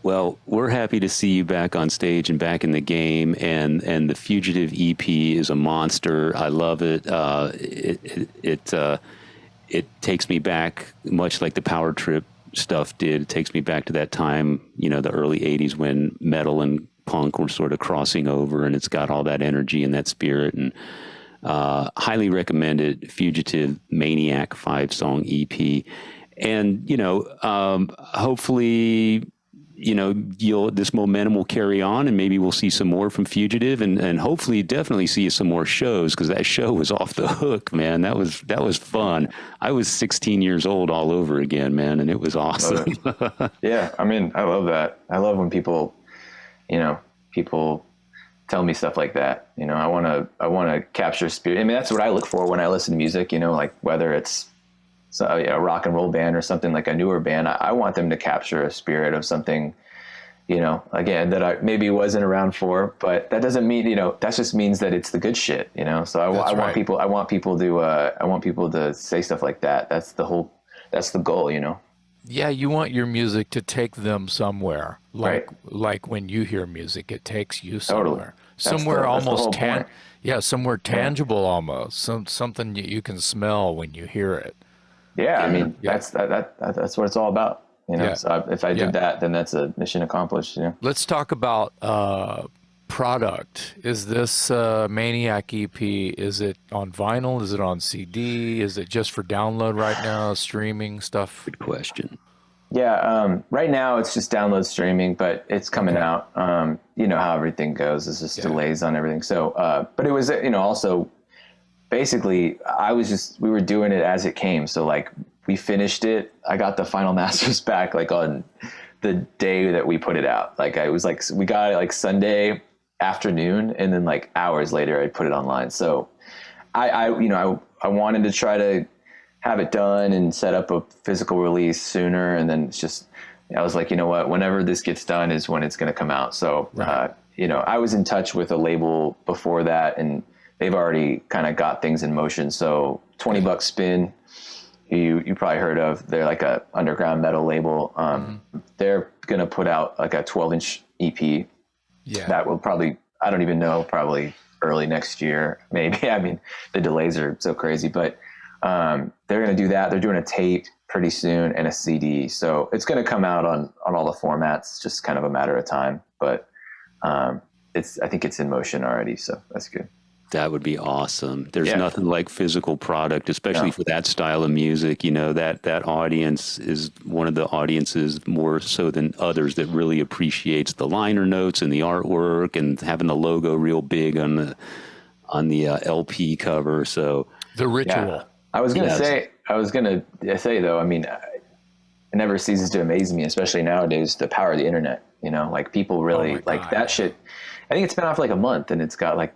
Well, we're happy to see you back on stage and back in the game. And the Fugitive EP is a monster. I love it. It takes me back, much like the Power Trip stuff did. It takes me back to that time, the early '80s when metal and punk were sort of crossing over, and it's got all that energy and that spirit. And highly recommended. Fugitive Maniac 5-song EP. And hopefully you'll this momentum will carry on, and maybe we'll see some more from Fugitive, and hopefully definitely see some more shows, because that show was off the hook, man. That was fun. I was 16 years old all over again, man, and it was awesome. Yeah, I mean, I love that. I love when people tell me stuff like that. I want to capture spirit. I mean, that's what I look for when I listen to music, like whether it's a rock and roll band or something like a newer band. I want them to capture a spirit of something, again, that I maybe wasn't around for, but that doesn't mean, that just means that it's the good shit, so I want people to say stuff like that. That's the goal, Yeah, you want your music to take them somewhere. Right. Like when you hear music, it takes you Totally. somewhere. Somewhere That's the almost whole point. somewhere tangible almost. Something that you can smell when you hear it. Yeah, I mean, that's what it's all about, Yeah. So if I did that, then that's a mission accomplished, Let's talk about product. Is this Maniac EP, is it on vinyl? Is it on CD? Is it just for download right now, streaming stuff? Good question. Yeah, right now it's just download streaming, but it's coming out. You know how everything goes. It's just delays on everything. So, but it was, also basically we were doing it as it came. So like we finished it. I got the final masters back like on the day that we put it out. Like we got it like Sunday afternoon, and then like hours later I put it online. So I wanted to try to have it done and set up a physical release sooner. And then I was like, you know what, whenever this gets done is when it's going to come out. So, Right. I was in touch with a label before that, and they've already kind of got things in motion. So $20 Spin, you probably heard of, they're like a underground metal label. They're going to put out like a 12-inch EP. Yeah. That will probably, I don't even know, probably early next year, maybe. I mean, the delays are so crazy, but they're going to do that. They're doing a tape pretty soon and a CD. So it's going to come out on all the formats, just kind of a matter of time. But I think it's in motion already. So that's good. That would be awesome. There's nothing like physical product, especially for that style of music. That audience is one of the audiences more so than others that really appreciates the liner notes and the artwork and having the logo real big on the LP cover. So The ritual. Yeah. I was going to say though, I mean, it never ceases to amaze me, especially nowadays, the power of the internet, like people really like that shit. I think it's been out for like a month, and it's got like,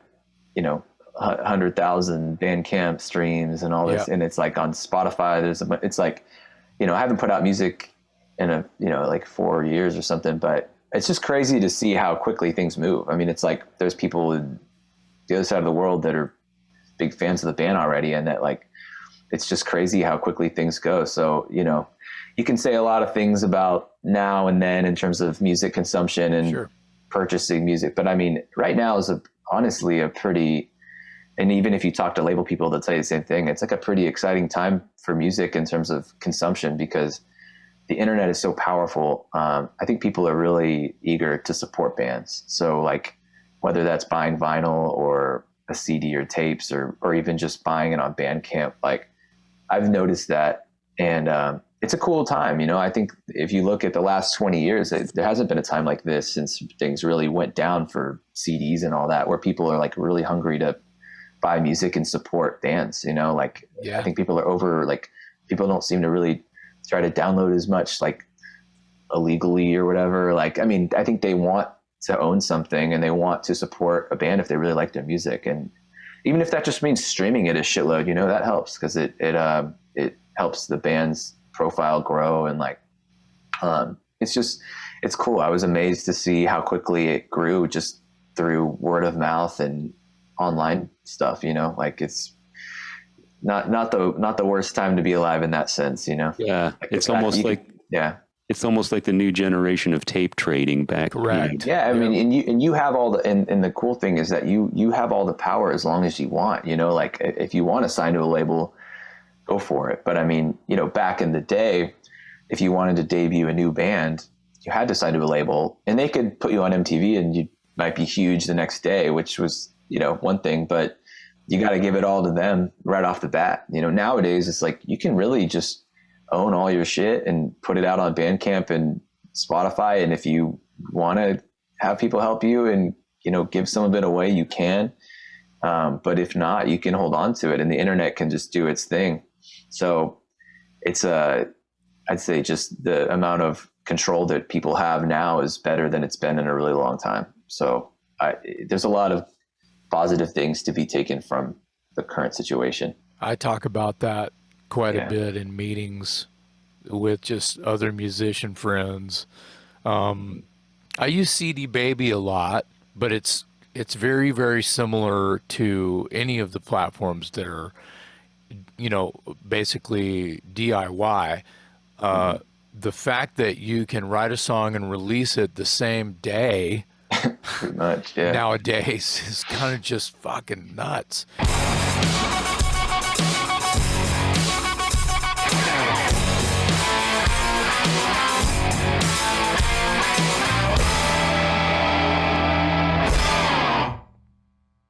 100,000 Bandcamp streams and all this. And it's like on Spotify, it's like, I haven't put out music in like 4 years or something, but it's just crazy to see how quickly things move. I mean, it's like, there's people in the other side of the world that are big fans of the band already. And that like, it's just crazy how quickly things go. So, you can say a lot of things about now and then in terms of music consumption and purchasing music. But I mean, right now is honestly a pretty, and even if you talk to label people, they'll tell you the same thing. It's like a pretty exciting time for music in terms of consumption, because the internet is so powerful. I think people are really eager to support bands. So like, whether that's buying vinyl or a CD or tapes, or even just buying it on Bandcamp, like I've noticed that. And it's a cool time. I think if you look at the last 20 years, there hasn't been a time like this since things really went down for CDs and all that, where people are like really hungry to buy music and support bands. I think people are people don't seem to really try to download as much like illegally or whatever. Like, I mean, I think they want to own something and they want to support a band if they really like their music. And even if that just means streaming it a shitload, that helps, because it helps the band's profile grow. And like, it's cool. I was amazed to see how quickly it grew just through word of mouth and online stuff, like it's not the worst time to be alive in that sense, Yeah. Like It's almost like, It's almost like the new generation of tape trading back. Correct. Yeah, I mean, and you have all the and the cool thing is that you have all the power as long as you want. You know, like if you want to sign to a label, go for it. But I mean, you know, back in the day, if you wanted to debut a new band, you had to sign to a label, and they could put you on MTV, and you might be huge the next day, which was, you know, one thing. But you got to give it all to them right off the bat. You know, nowadays it's like you can really just own all your shit and put it out on Bandcamp and Spotify. And if you want to have people help you and, you know, give some of it away, you can. But if not, you can hold on to it, and the internet can just do its thing. So it's I'd say just the amount of control that people have now is better than it's been in a really long time. So there's a lot of positive things to be taken from the current situation. I talk about that quite a bit in meetings with just other musician friends. I use CD Baby a lot, but it's very, very similar to any of the platforms that are, you know, basically DIY. The fact that you can write a song and release it the same day Pretty much, yeah. nowadays is kind of just fucking nuts.